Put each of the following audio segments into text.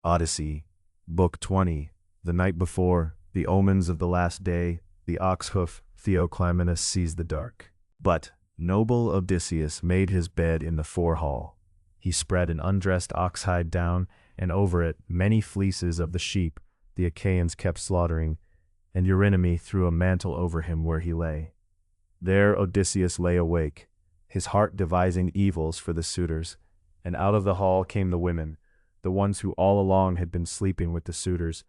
Odyssey, Book 20. The night before, the omens of the last day, the ox-hoof Theoclymenus sees the dark. But noble Odysseus made his bed in the forehall. He spread an undressed ox-hide down, and over it many fleeces of the sheep the Achaeans kept slaughtering, and Eurynomé threw a mantle over him where he lay. There Odysseus lay awake, his heart devising evils for the suitors, and out of the hall came the women, the ones who all along had been sleeping with the suitors,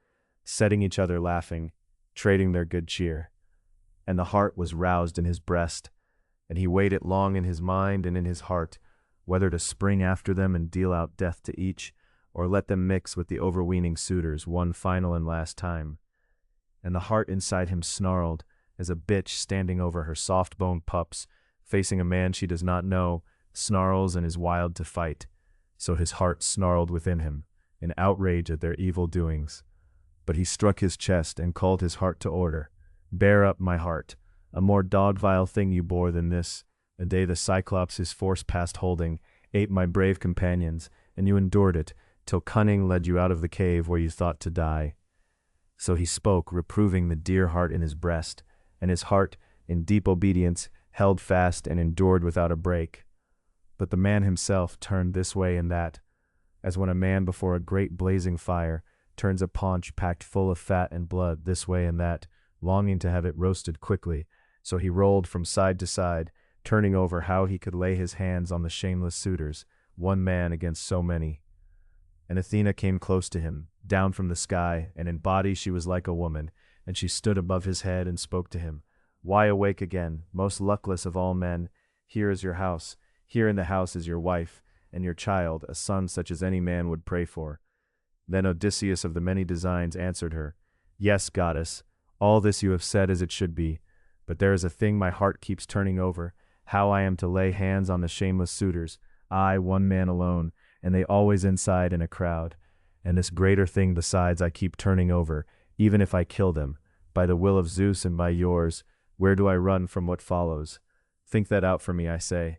setting each other laughing, trading their good cheer. And the heart was roused in his breast, and he weighed it long in his mind and in his heart, whether to spring after them and deal out death to each, or let them mix with the overweening suitors one final and last time. And the heart inside him snarled, as a bitch standing over her soft-boned pups, facing a man she does not know, snarls and is wild to fight. So his heart snarled within him, in outrage at their evil doings. But he struck his chest and called his heart to order. Bear up, my heart. A more dog-vile thing you bore than this, a day the Cyclops his force past holding, ate my brave companions, and you endured it, till cunning led you out of the cave where you thought to die. So he spoke, reproving the dear heart in his breast, and his heart, in deep obedience, held fast and endured without a break. But the man himself turned this way and that, as when a man before a great blazing fire turns a paunch packed full of fat and blood this way and that, longing to have it roasted quickly. So he rolled from side to side, turning over how he could lay his hands on the shameless suitors, one man against so many. And Athena came close to him, down from the sky, and in body she was like a woman, and she stood above his head and spoke to him. Why awake again, most luckless of all men? Here is your house. Here in the house is your wife, and your child, a son such as any man would pray for. Then Odysseus of the many designs answered her, Yes, goddess, all this you have said as it should be, but there is a thing my heart keeps turning over, how I am to lay hands on the shameless suitors, I, one man alone, and they always inside in a crowd. And this greater thing besides I keep turning over, even if I kill them, by the will of Zeus and by yours, where do I run from what follows? Think that out for me, I say.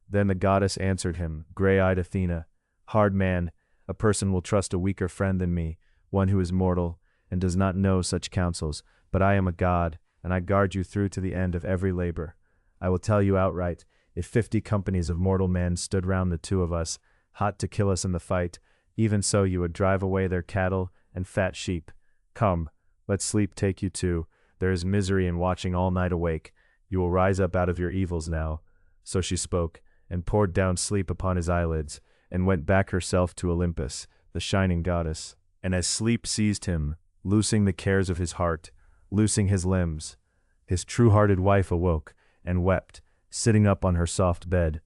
Then the goddess answered him, gray-eyed Athena, Hard man, a person will trust a weaker friend than me, one who is mortal, and does not know such counsels, but I am a god, and I guard you through to the end of every labor. I will tell you outright, if 50 companies of mortal men stood round the two of us, hot to kill us in the fight, even so you would drive away their cattle and fat sheep. Come, let sleep take you too. There is misery in watching all night awake. You will rise up out of your evils now. So she spoke, and poured down sleep upon his eyelids, and went back herself to Olympus, the shining goddess. And as sleep seized him, loosing the cares of his heart, loosing his limbs, his true-hearted wife awoke, and wept, sitting up on her soft bed.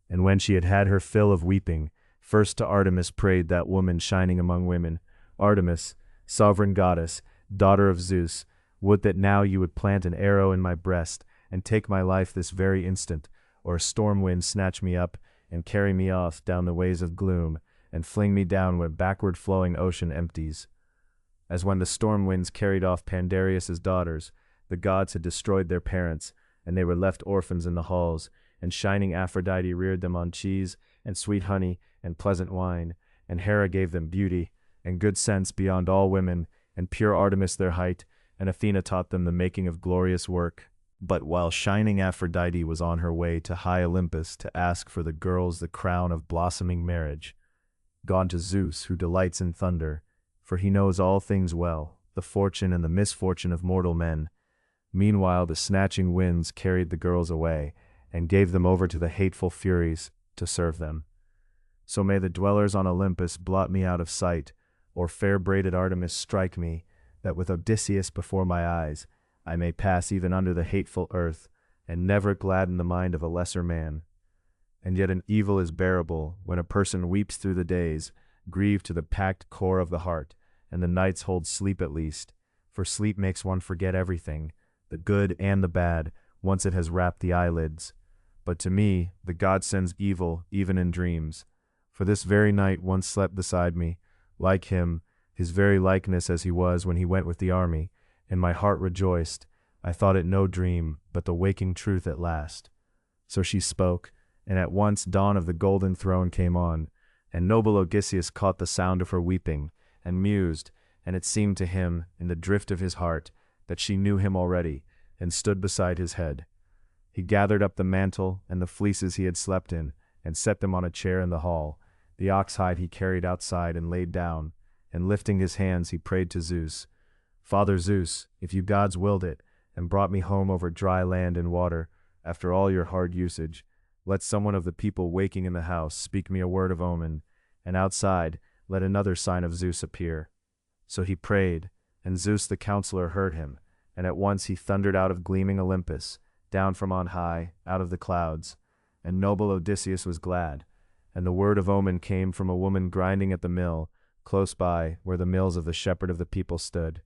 And when she had had her fill of weeping, first to Artemis prayed that woman shining among women, Artemis, sovereign goddess, daughter of Zeus, would that now you would plant an arrow in my breast, and take my life this very instant, or a storm wind snatch me up, and carry me off down the ways of gloom, and fling me down where backward-flowing ocean empties. As when the storm winds carried off Pandarius's daughters, the gods had destroyed their parents, and they were left orphans in the halls, and shining Aphrodite reared them on cheese, and sweet honey, and pleasant wine, and Hera gave them beauty, and good sense beyond all women, and pure Artemis their height, and Athena taught them the making of glorious work. But while shining Aphrodite was on her way to high Olympus to ask for the girls the crown of blossoming marriage, gone to Zeus who delights in thunder, for he knows all things well, the fortune and the misfortune of mortal men, meanwhile the snatching winds carried the girls away, and gave them over to the hateful Furies to serve them. So may the dwellers on Olympus blot me out of sight, or fair-braided Artemis strike me, that with Odysseus before my eyes, I may pass even under the hateful earth, and never gladden the mind of a lesser man. And yet an evil is bearable, when a person weeps through the days, grieved to the packed core of the heart, and the nights hold sleep at least, for sleep makes one forget everything, the good and the bad, once it has wrapped the eyelids. But to me, the god sends evil, even in dreams. For this very night one slept beside me, like him, his very likeness as he was when he went with the army, and my heart rejoiced. I thought it no dream, but the waking truth at last. So she spoke, and at once dawn of the golden throne came on, and noble Odysseus caught the sound of her weeping, and mused, and it seemed to him, in the drift of his heart, that she knew him already, and stood beside his head. He gathered up the mantle and the fleeces he had slept in, and set them on a chair in the hall. The ox hide he carried outside and laid down, and lifting his hands he prayed to Zeus. Father Zeus, if you gods willed it, and brought me home over dry land and water, after all your hard usage, let someone of the people waking in the house speak me a word of omen, and outside let another sign of Zeus appear. So he prayed, and Zeus the counselor heard him, and at once he thundered out of gleaming Olympus, down from on high, out of the clouds, and noble Odysseus was glad, and the word of omen came from a woman grinding at the mill, close by where the mills of the shepherd of the people stood.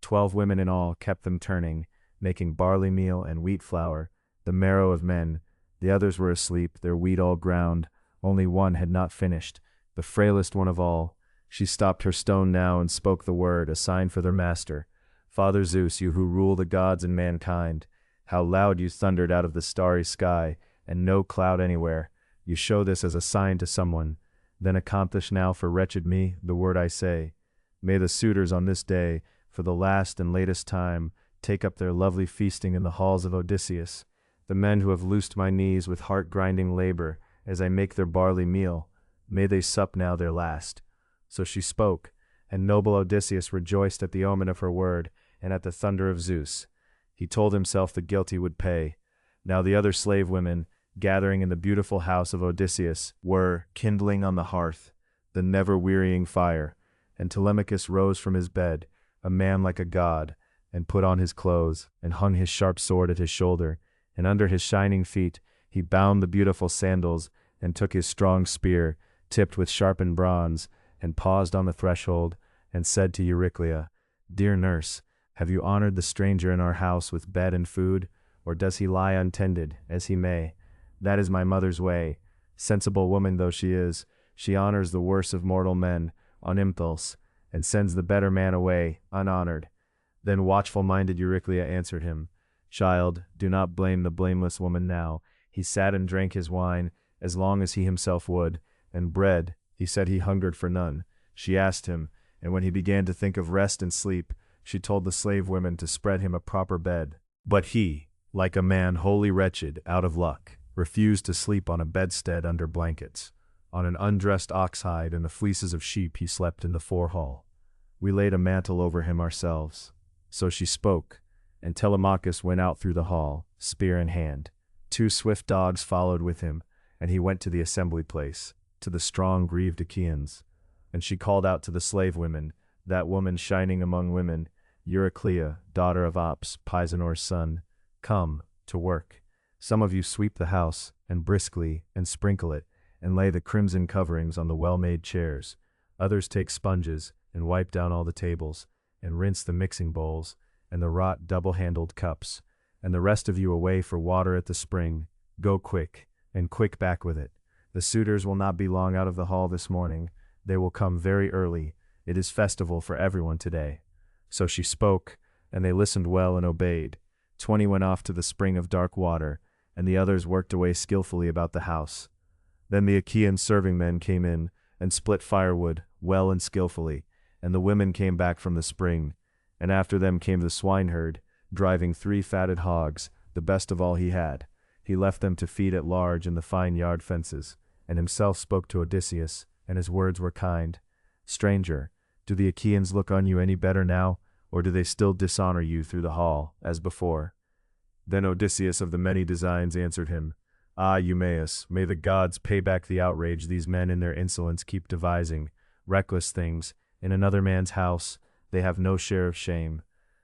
12 women in all kept them turning, making barley meal and wheat flour, the marrow of men. The others were asleep, their wheat all ground. Only one had not finished, the frailest one of all. She stopped her stone now and spoke the word, a sign for their master. Father Zeus, you who rule the gods and mankind, how loud you thundered out of the starry sky, and no cloud anywhere. You show this as a sign to someone. Then accomplish now for wretched me the word I say. May the suitors on this day, for the last and latest time, take up their lovely feasting in the halls of Odysseus. The men who have loosed my knees with heart-grinding labor, as I make their barley meal, may they sup now their last. So she spoke, and noble Odysseus rejoiced at the omen of her word, and at the thunder of Zeus. He told himself the guilty would pay. Now the other slave women, gathering in the beautiful house of Odysseus, were kindling on the hearth the never-wearying fire, and Telemachus rose from his bed, a man like a god, and put on his clothes, and hung his sharp sword at his shoulder, and under his shining feet he bound the beautiful sandals, and took his strong spear, tipped with sharpened bronze, and paused on the threshold, and said to Euryclea, Dear nurse, have you honored the stranger in our house with bed and food, or does he lie untended, as he may? That is my mother's way. Sensible woman though she is, she honors the worst of mortal men, on impulse, and sends the better man away, unhonored. Then watchful-minded Euryclea answered him, Child, do not blame the blameless woman now. He sat and drank his wine, as long as he himself would, and bread, he said he hungered for none. She asked him, and when he began to think of rest and sleep, she told the slave women to spread him a proper bed. But he, like a man wholly wretched, out of luck, refused to sleep on a bedstead under blankets. On an undressed ox hide and the fleeces of sheep he slept in the forehall. We laid a mantle over him ourselves. So she spoke, and Telemachus went out through the hall, spear in hand. 2 swift dogs followed with him, and he went to the assembly place, to the strong grieved Achaeans. And she called out to the slave women, that woman shining among women, Euryclea, daughter of Ops, Peisanor's son, come, to work. Some of you sweep the house, and briskly, and sprinkle it, and lay the crimson coverings on the well-made chairs. Others take sponges, and wipe down all the tables, and rinse the mixing bowls, and the wrought double-handled cups. And the rest of you away for water at the spring. Go quick, and quick back with it. The suitors will not be long out of the hall this morning. They will come very early. It is festival for everyone today. So she spoke, and they listened well and obeyed. 20 went off to the spring of dark water, and the others worked away skillfully about the house. Then the Achaean serving men came in, and split firewood, well and skillfully, and the women came back from the spring. And after them came the swineherd, driving 3 fatted hogs, the best of all he had. He left them to feed at large in the fine yard fences, and himself spoke to Odysseus, and his words were kind. Stranger, do the Achaeans look on you any better now, or do they still dishonor you through the hall, as before? Then Odysseus of the many designs answered him, Ah, Eumaeus, may the gods pay back the outrage these men in their insolence keep devising, reckless things, in another man's house. They have no share of shame.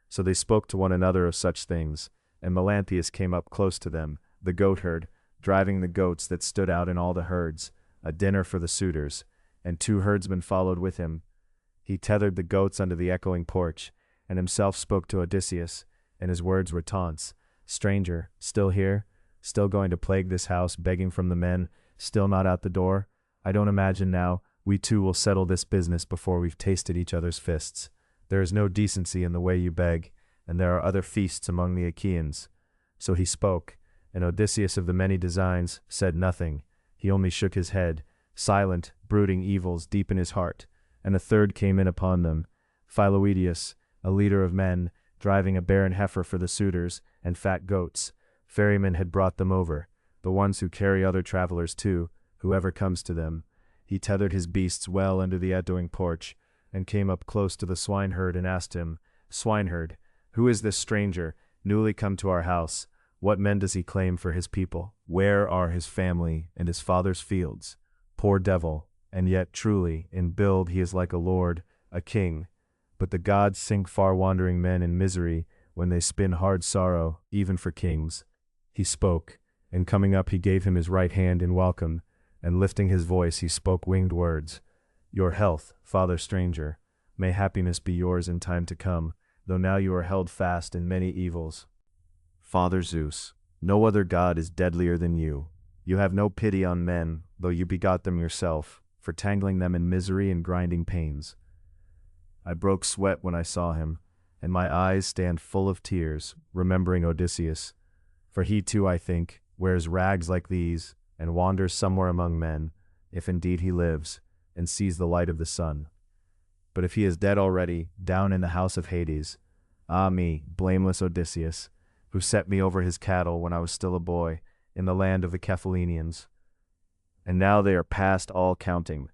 So they spoke to one another of such things, and Melanthius came up close to them, the goatherd, driving the goats that stood out in all the herds, a dinner for the suitors, and 2 herdsmen followed with him. He tethered the goats under the echoing porch, and himself spoke to Odysseus, and his words were taunts. Stranger, still here? Still going to plague this house, begging from the men, still not out the door? I don't imagine now, we two will settle this business before we've tasted each other's fists. There is no decency in the way you beg, and there are other feasts among the Achaeans. So he spoke, and Odysseus of the many designs said nothing. He only shook his head, silent, brooding evils deep in his heart. and a third came in upon them, Philoetius, a leader of men, driving a barren heifer for the suitors, and fat goats. Ferrymen had brought them over, the ones who carry other travelers too, whoever comes to them. He tethered his beasts well under the outgoing porch, and came up close to the swineherd and asked him, Swineherd, who is this stranger, newly come to our house? What men does he claim for his people? Where are his family and his father's fields? Poor devil, and yet truly, in build he is like a lord, a king. But the gods sink far wandering men in misery when they spin hard sorrow, even for kings. He spoke, and coming up he gave him his right hand in welcome, and lifting his voice he spoke winged words. Your health, father stranger, may happiness be yours in time to come, though now you are held fast in many evils. Father Zeus, no other god is deadlier than you. You have no pity on men, though you begot them yourself, for tangling them in misery and grinding pains. I broke sweat when I saw him, and my eyes stand full of tears, remembering Odysseus. For he too, I think, wears rags like these, and wanders somewhere among men, if indeed he lives, and sees the light of the sun. But if he is dead already, down in the house of Hades, ah me, blameless Odysseus, who set me over his cattle when I was still a boy, in the land of the Cephallenians. And now they are past all counting.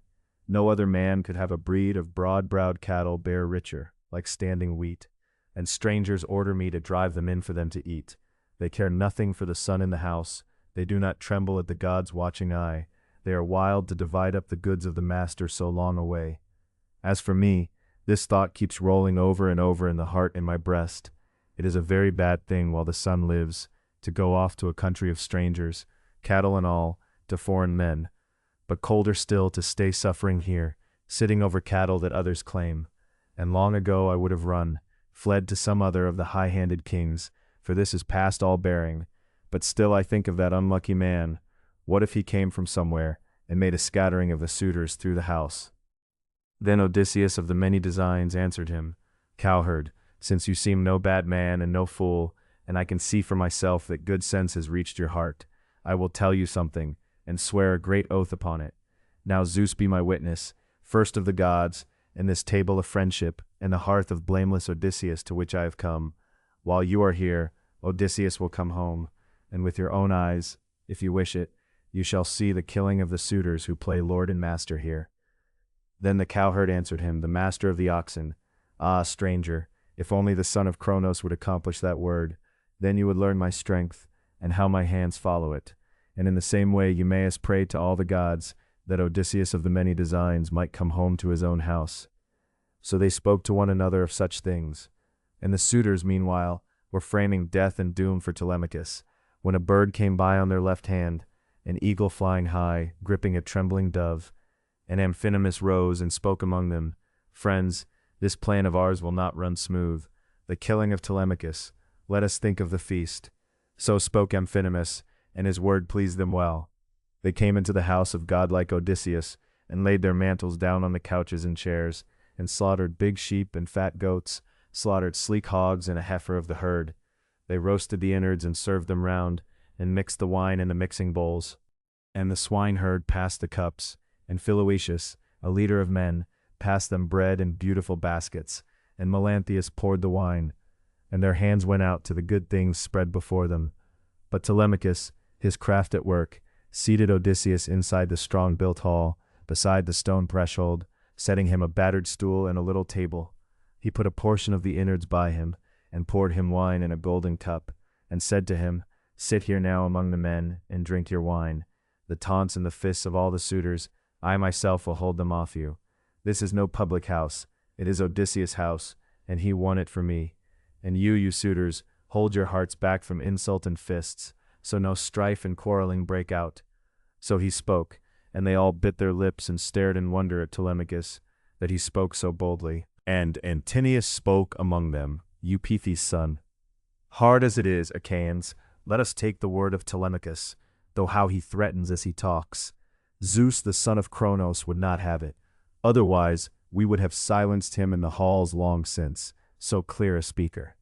No other man could have a breed of broad-browed cattle bear richer, like standing wheat, and strangers order me to drive them in for them to eat. They care nothing for the sun in the house, they do not tremble at the god's watching eye, they are wild to divide up the goods of the master so long away. As for me, this thought keeps rolling over and over in the heart in my breast. It is a very bad thing while the sun lives, to go off to a country of strangers, cattle and all, to foreign men, but colder still to stay suffering here, sitting over cattle that others claim. And long ago I would have run, fled to some other of the high-handed kings, for this is past all bearing, but still I think of that unlucky man. What if he came from somewhere, and made a scattering of the suitors through the house? Then Odysseus of the many designs answered him, Cowherd, since you seem no bad man and no fool, and I can see for myself that good sense has reached your heart, I will tell you something, and swear a great oath upon it. Now Zeus be my witness, first of the gods, and this table of friendship, and the hearth of blameless Odysseus to which I have come. While you are here, Odysseus will come home, and with your own eyes, if you wish it, you shall see the killing of the suitors who play lord and master here. Then the cowherd answered him, the master of the oxen, Ah, stranger, if only the son of Cronos would accomplish that word, then you would learn my strength, and how my hands follow it. And in the same way Eumaeus prayed to all the gods, that Odysseus of the many designs might come home to his own house. So they spoke to one another of such things. And the suitors, meanwhile, were framing death and doom for Telemachus, when a bird came by on their left hand, an eagle flying high, gripping a trembling dove. And Amphinomus rose and spoke among them, Friends, this plan of ours will not run smooth. The killing of Telemachus, let us think of the feast. So spoke Amphinomus, and his word pleased them well. They came into the house of godlike Odysseus, and laid their mantles down on the couches and chairs, and slaughtered big sheep and fat goats, slaughtered sleek hogs and a heifer of the herd. They roasted the innards and served them round, and mixed the wine in the mixing bowls. And the swineherd passed the cups, and Philoetius, a leader of men, passed them bread in beautiful baskets, and Melanthius poured the wine, and their hands went out to the good things spread before them. But Telemachus, his craft at work, seated Odysseus inside the strong-built hall, beside the stone threshold, setting him a battered stool and a little table. He put a portion of the innards by him, and poured him wine in a golden cup, and said to him, Sit here now among the men, and drink your wine. The taunts and the fists of all the suitors, I myself will hold them off you. This is no public house, it is Odysseus' house, and he won it for me. And you suitors, hold your hearts back from insult and fists, so no strife and quarreling break out. So he spoke, and they all bit their lips and stared in wonder at Telemachus, that he spoke so boldly. And Antinous spoke among them, Eupeithes' son. Hard as it is, Achaeans, let us take the word of Telemachus, though how he threatens as he talks. Zeus the son of Cronos would not have it. Otherwise, we would have silenced him in the halls long since, so clear a speaker.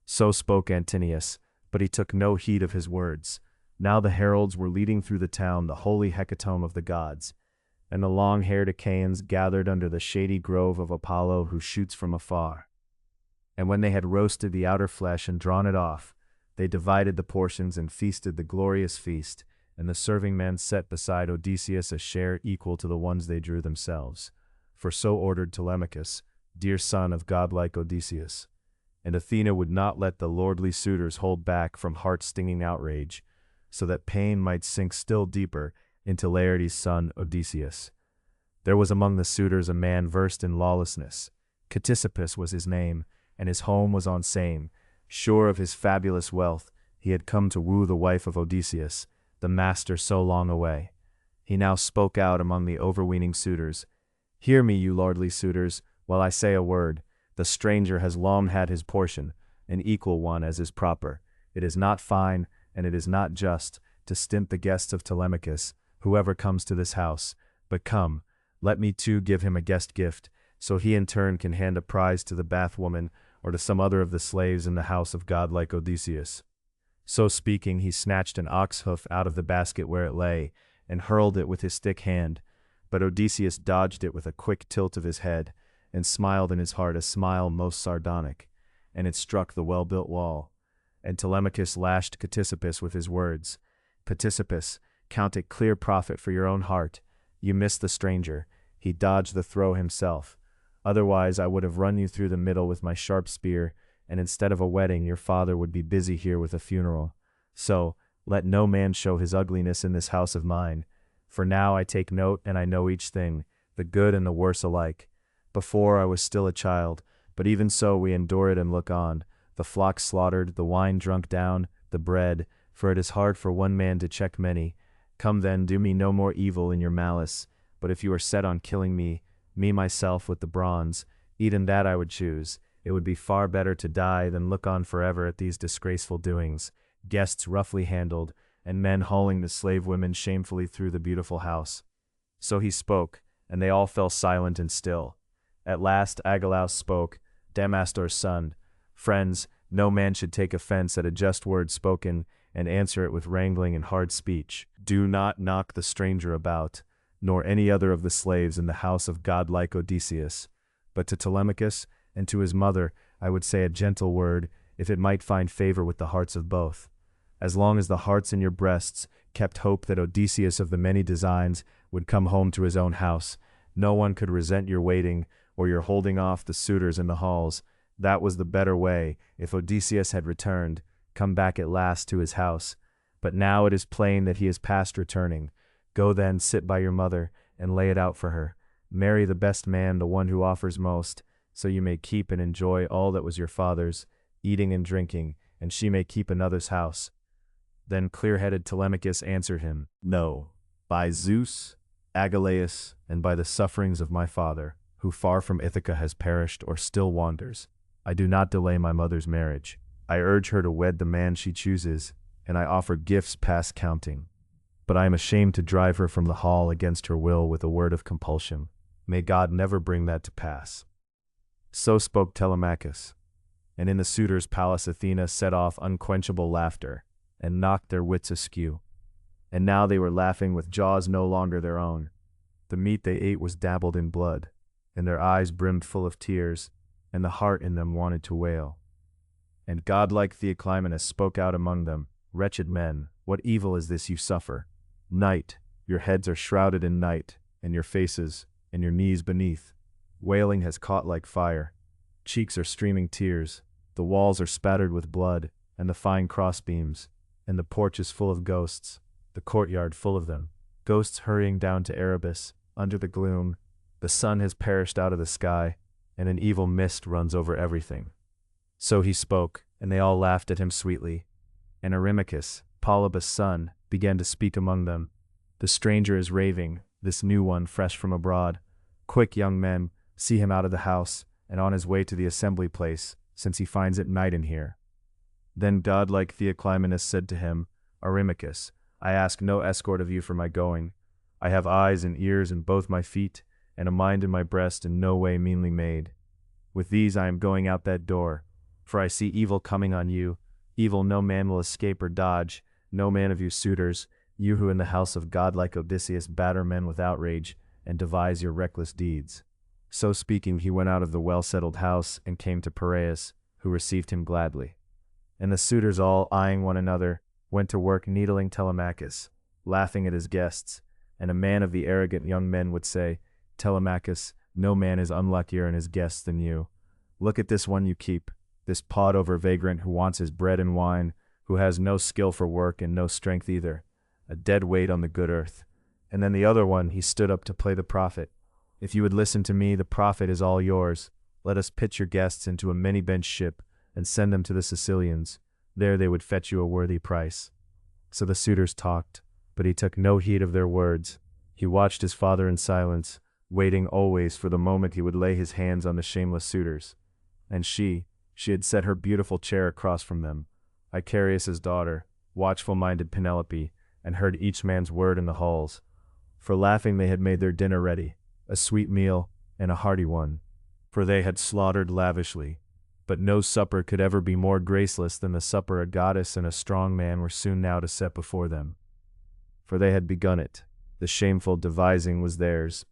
So spoke Antinous, but he took no heed of his words. Now the heralds were leading through the town the holy hecatomb of the gods, and the long-haired Achaeans gathered under the shady grove of Apollo who shoots from afar. And when they had roasted the outer flesh and drawn it off, they divided the portions and feasted the glorious feast, and the serving men set beside Odysseus a share equal to the ones they drew themselves. For so ordered Telemachus, dear son of godlike Odysseus. And Athena would not let the lordly suitors hold back from heart-stinging outrage, so that pain might sink still deeper into Laertes' son Odysseus. There was among the suitors a man versed in lawlessness. Ctesippus was his name, and his home was on Same. Sure of his fabulous wealth, he had come to woo the wife of Odysseus, the master so long away. He now spoke out among the overweening suitors. Hear me, you lordly suitors, while I say a word. The stranger has long had his portion, an equal one as is proper. It is not fine, and it is not just, to stint the guests of Telemachus, whoever comes to this house. But come, let me too give him a guest gift, so he in turn can hand a prize to the bathwoman or to some other of the slaves in the house of godlike Odysseus. So speaking, he snatched an ox hoof out of the basket where it lay, and hurled it with his thick hand. But Odysseus dodged it with a quick tilt of his head, and smiled in his heart a smile most sardonic, and it struck the well-built wall. And Telemachus lashed Ctesippus with his words. Ctesippus, count it clear profit for your own heart. You missed the stranger. He dodged the throw himself. Otherwise I would have run you through the middle with my sharp spear, and instead of a wedding your father would be busy here with a funeral. So, let no man show his ugliness in this house of mine. For now I take note and I know each thing, the good and the worse alike. Before I was still a child, but even so we endure it and look on, the flock slaughtered, the wine drunk down, the bread, for it is hard for one man to check many. Come then, do me no more evil in your malice, but if you are set on killing me myself with the bronze, even that I would choose. It would be far better to die than look on forever at these disgraceful doings, guests roughly handled, and men hauling the slave women shamefully through the beautiful house. So he spoke, and they all fell silent and still. At last Agelaus spoke, Damastor's son. Friends, no man should take offense at a just word spoken, and answer it with wrangling and hard speech. Do not knock the stranger about, nor any other of the slaves in the house of godlike Odysseus. But to Telemachus and to his mother I would say a gentle word, if it might find favor with the hearts of both. As long as the hearts in your breasts kept hope that Odysseus of the many designs would come home to his own house, no one could resent your waiting or your holding off the suitors in the halls. That was the better way, if Odysseus had returned, come back at last to his house. But now it is plain that he is past returning. Go then, sit by your mother, and lay it out for her. Marry the best man, the one who offers most, so you may keep and enjoy all that was your father's, eating and drinking, and she may keep another's house. Then clear-headed Telemachus answered him, No, by Zeus, Agelaus, and by the sufferings of my father, who far from Ithaca has perished or still wanders, I do not delay my mother's marriage. I urge her to wed the man she chooses, and I offer gifts past counting. But I am ashamed to drive her from the hall against her will with a word of compulsion. May God never bring that to pass. So spoke Telemachus, and in the suitors' palace Athena set off unquenchable laughter, and knocked their wits askew. And now they were laughing with jaws no longer their own. The meat they ate was dabbled in blood, and their eyes brimmed full of tears, and the heart in them wanted to wail. And godlike Theoclymenus spoke out among them, Wretched men, what evil is this you suffer? Night, your heads are shrouded in night, and your faces, and your knees beneath. Wailing has caught like fire. Cheeks are streaming tears, the walls are spattered with blood, and the fine crossbeams, and the porch is full of ghosts, the courtyard full of them. Ghosts hurrying down to Erebus, under the gloom. The sun has perished out of the sky, and an evil mist runs over everything. So he spoke, and they all laughed at him sweetly. And Eurymachus, Polybus' son, began to speak among them. The stranger is raving, this new one fresh from abroad. Quick, young men, see him out of the house, and on his way to the assembly place, since he finds it night in here. Then godlike Theoclymenus said to him, Eurymachus, I ask no escort of you for my going. I have eyes and ears in both my feet, and a mind in my breast in no way meanly made. With these I am going out that door, for I see evil coming on you, evil no man will escape or dodge, no man of you suitors, you who in the house of godlike Odysseus batter men with outrage, and devise your reckless deeds." So speaking, he went out of the well-settled house and came to Piraeus, who received him gladly. And the suitors, all eyeing one another, went to work needling Telemachus, laughing at his guests. And a man of the arrogant young men would say, "Telemachus, no man is unluckier in his guests than you. Look at this one you keep, this pawed-over vagrant who wants his bread and wine, who has no skill for work and no strength either, a dead weight on the good earth." And then the other one, he stood up to play the prophet. "If you would listen to me, the profit is all yours. Let us pitch your guests into a many-bench ship and send them to the Sicilians. There they would fetch you a worthy price." So the suitors talked, but he took no heed of their words. He watched his father in silence, waiting always for the moment he would lay his hands on the shameless suitors. And she had set her beautiful chair across from them, Icarius's daughter, watchful-minded Penelope, and heard each man's word in the halls. For laughing they had made their dinner ready, a sweet meal and a hearty one, for they had slaughtered lavishly. But no supper could ever be more graceless than the supper a goddess and a strong man were soon now to set before them. For they had begun it. The shameful devising was theirs,